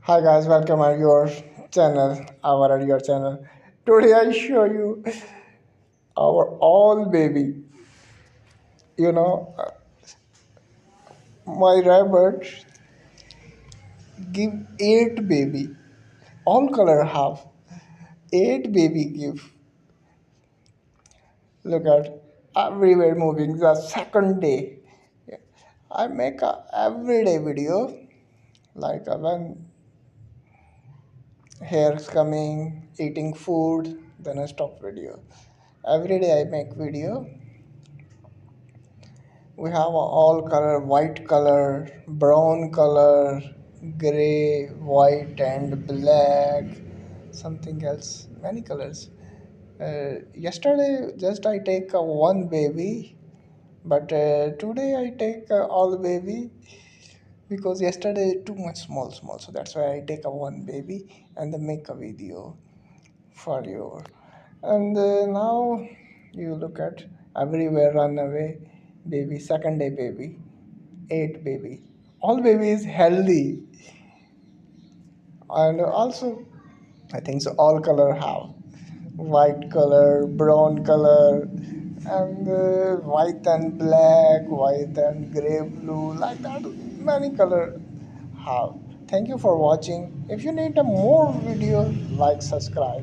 Hi guys, welcome to your channel, your channel. Today I show you our all baby. You know, my rabbit give eight baby. All color have eight baby give. Look at everywhere moving. The second day, I make a everyday video like when hair's coming, eating food, then I stop video. Every day I make video. We have all color: white color, brown color, gray, white and black, something else, many colors. Yesterday just I take one baby, but today I take all baby because yesterday too much small, so that's why I take a one baby and then make a video for you. And now you look at everywhere run away baby, second day baby, eight baby, all baby is healthy. And also I think so all color have white color, brown color, and white and black, white and gray blue, like that many color have. Thank you for watching. If you need a more video, like, subscribe.